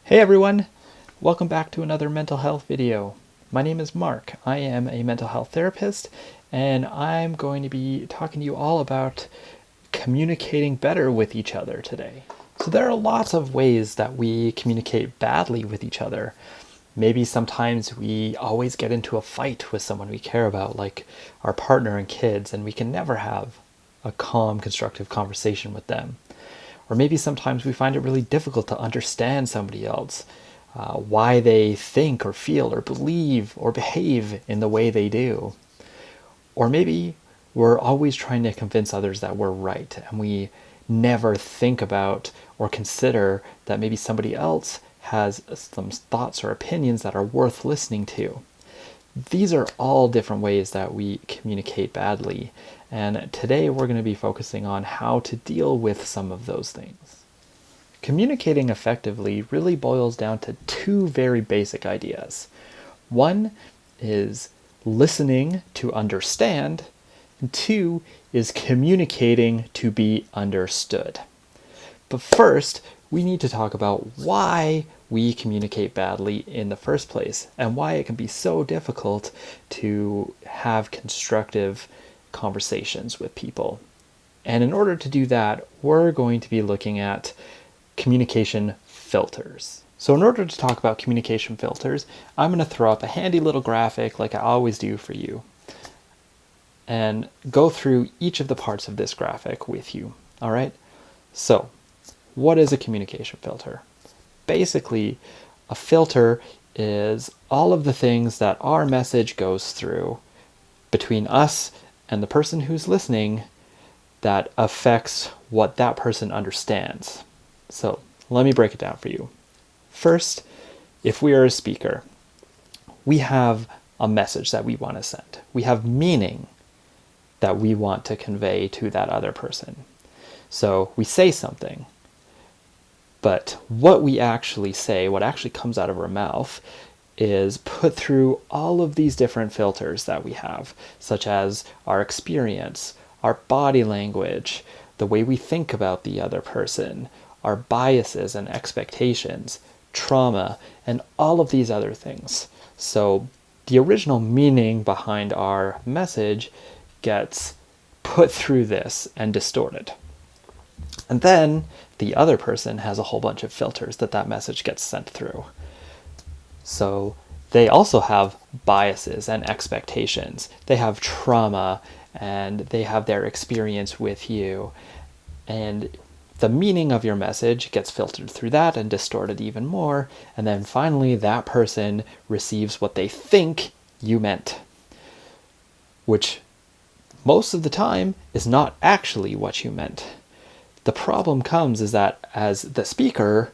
Hey everyone! Welcome back to another mental health video. My name is Mark. I am a mental health therapist, and I'm going to be talking to you all about communicating better with each other today. So there are lots of ways that we communicate badly with each other. Maybe sometimes we always get into a fight with someone we care about, like our partner and kids, and we can never have a calm, constructive conversation with them. Or maybe sometimes we find it really difficult to understand somebody else, why they think or feel or believe or behave in the way they do. Or maybe we're always trying to convince others that we're right, and we never think about or consider that maybe somebody else has some thoughts or opinions that are worth listening to. These are all different ways that we communicate badly, and today we're going to be focusing on how to deal with some of those things. Communicating effectively really boils down to two very basic ideas. One is listening to understand, and two is communicating to be understood. But first, we need to talk about why we communicate badly in the first place and why it can be so difficult to have constructive conversations with people. And in order to do that, we're going to be looking at communication filters. So in order to talk about communication filters, I'm going to throw up a handy little graphic like I always do for you and go through each of the parts of this graphic with you. All right? So, what is a communication filter? Basically, a filter is all of the things that our message goes through between us and the person who's listening that affects what that person understands. So let me break it down for you. First, if we are a speaker, we have a message that we want to send. We have meaning that we want to convey to that other person. So we say something. But what we actually say, what actually comes out of our mouth, is put through all of these different filters that we have, such as our experience, our body language, the way we think about the other person, our biases and expectations, trauma, and all of these other things. So the original meaning behind our message gets put through this and distorted. And then the other person has a whole bunch of filters that message gets sent through. So they also have biases and expectations. They have trauma and they have their experience with you. And the meaning of your message gets filtered through that and distorted even more. And then finally, that person receives what they think you meant, which most of the time is not actually what you meant. The problem comes is that as the speaker,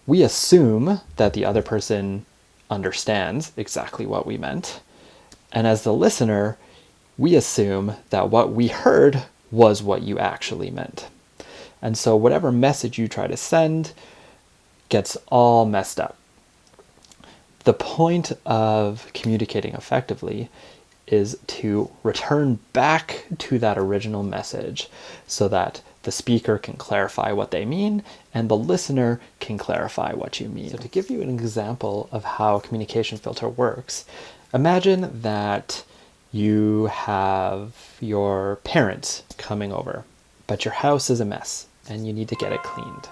we assume that the other person understands exactly what we meant. And as the listener, we assume that what we heard was what you actually meant. And so whatever message you try to send gets all messed up. The point of communicating effectively is to return back to that original message so that the speaker can clarify what they mean and the listener can clarify what you mean. So to give you an example of how a communication filter works, imagine that you have your parents coming over, but your house is a mess and you need to get it cleaned.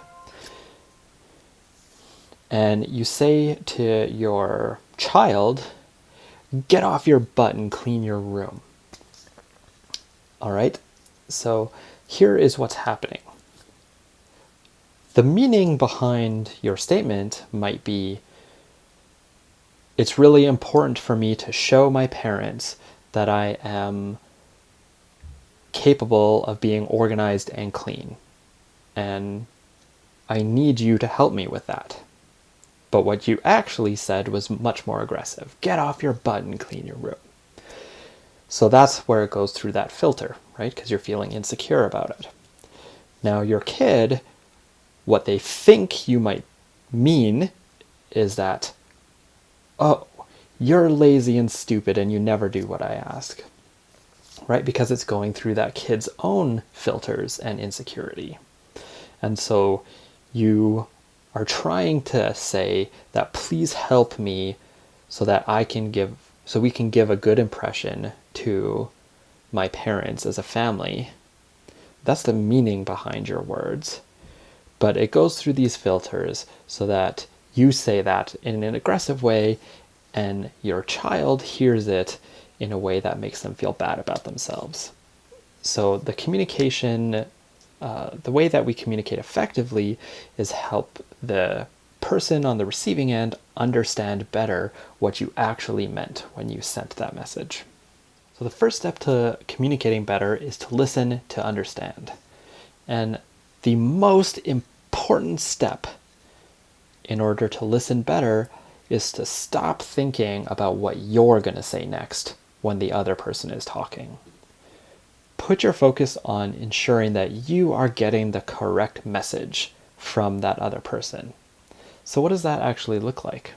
And you say to your child, "Get off your butt and clean your room." All right? So here is what's happening. The meaning behind your statement might be, it's really important for me to show my parents that I am capable of being organized and clean. And I need you to help me with that. But what you actually said was much more aggressive. "Get off your butt and clean your room." So that's where it goes through that filter, right? Because you're feeling insecure about it. Now your kid, what they think you might mean is that, "Oh, you're lazy and stupid and you never do what I ask." Right? Because it's going through that kid's own filters and insecurity. And so you are trying to say that please help me so that we can give a good impression to my parents as a family. That's the meaning behind your words. But it goes through these filters so that you say that in an aggressive way and your child hears it in a way that makes them feel bad about themselves. So the communication, the way that we communicate effectively is help the person on the receiving end understand better what you actually meant when you sent that message. So the first step to communicating better is to listen to understand. And the most important step in order to listen better is to stop thinking about what you're going to say next when the other person is talking. Put your focus on ensuring that you are getting the correct message from that other person. So what does that actually look like?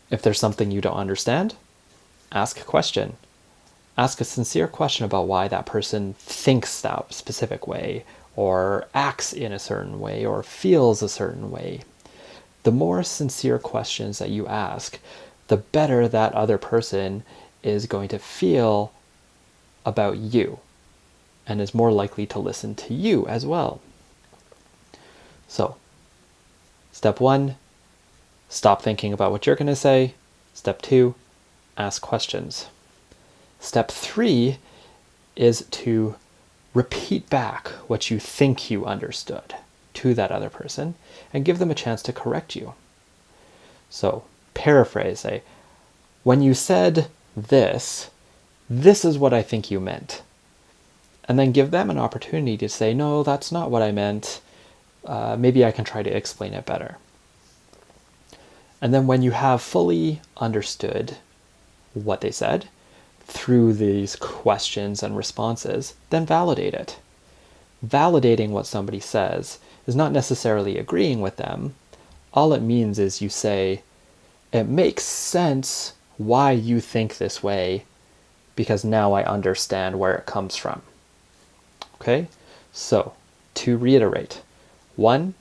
If there's something you don't understand, ask a question. Ask a sincere question about why that person thinks that specific way, or acts in a certain way, or feels a certain way. The more sincere questions that you ask, the better that other person is going to feel about you, and is more likely to listen to you as well. So, step 1, stop thinking about what you're going to say. Step 2, ask questions. Step 3 is to repeat back what you think you understood to that other person and give them a chance to correct you. So, paraphrase, say, when you said this is what I think you meant. And then give them an opportunity to say, no, that's not what I meant. Maybe I can try to explain it better. And then when you have fully understood what they said through these questions and responses, then validate it. Validating what somebody says is not necessarily agreeing with them. All it means is you say, it makes sense why you think this way, because now I understand where it comes from. Okay, so to reiterate, 1,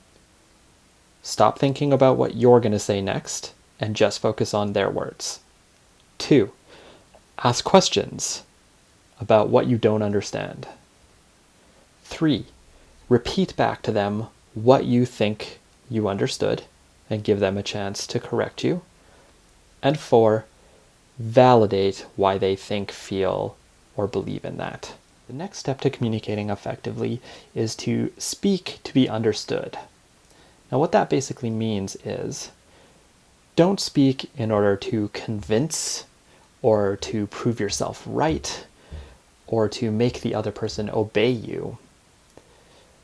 stop thinking about what you're going to say next and just focus on their words. 2, ask questions about what you don't understand. 3, repeat back to them what you think you understood and give them a chance to correct you. And 4, validate why they think, feel, or believe in that. The next step to communicating effectively is to speak to be understood. Now, what that basically means is don't speak in order to convince or to prove yourself right or to make the other person obey you.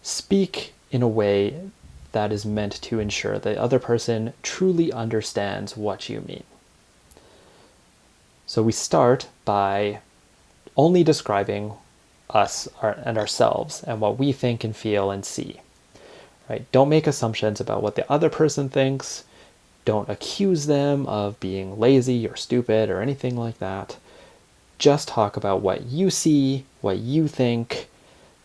Speak in a way that is meant to ensure the other person truly understands what you mean. So we start by only describing us and ourselves and what we think and feel and see. Right? Don't make assumptions about what the other person thinks. Don't accuse them of being lazy or stupid or anything like that. Just talk about what you see, what you think,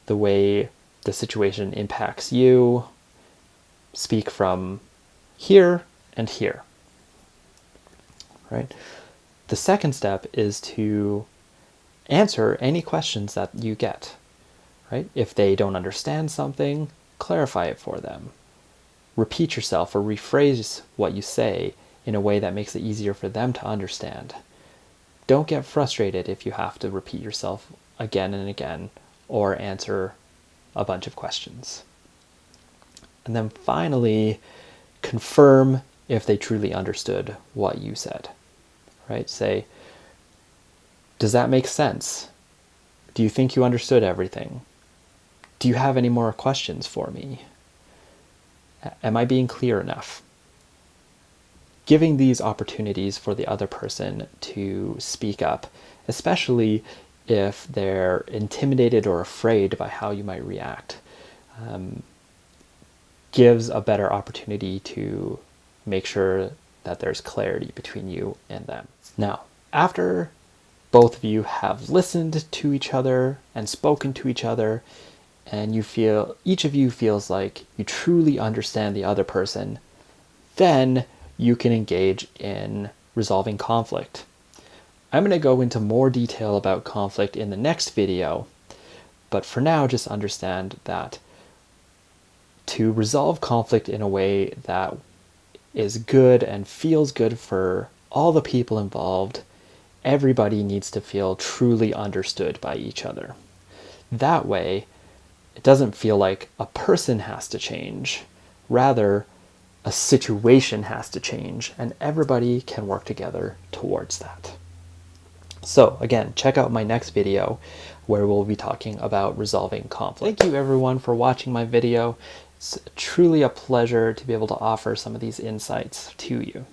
the way the situation impacts you. Speak from here and here. Right? The second step is to answer any questions that you get. Right? If they don't understand something, clarify it for them. Repeat yourself or rephrase what you say in a way that makes it easier for them to understand. Don't get frustrated if you have to repeat yourself again and again or answer a bunch of questions. And then finally, confirm if they truly understood what you said. Right? Say, does that make sense? Do you think you understood everything? Do you have any more questions for me? Am I being clear enough? Giving these opportunities for the other person to speak up, especially if they're intimidated or afraid by how you might react, gives a better opportunity to make sure that there's clarity between you and them. Now, after both of you have listened to each other and spoken to each other, and each of you feels like you truly understand the other person, then you can engage in resolving conflict. I'm going to go into more detail about conflict in the next video, but for now, just understand that to resolve conflict in a way that is good and feels good for all the people involved, everybody needs to feel truly understood by each other. That way, it doesn't feel like a person has to change. Rather, a situation has to change, and everybody can work together towards that. So again, check out my next video where we'll be talking about resolving conflict. Thank you everyone for watching my video. It's truly a pleasure to be able to offer some of these insights to you.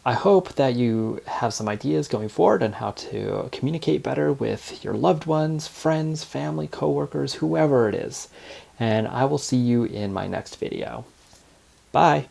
I hope that you have some ideas going forward on how to communicate better with your loved ones, friends, family, coworkers, whoever it is. And I will see you in my next video. Bye.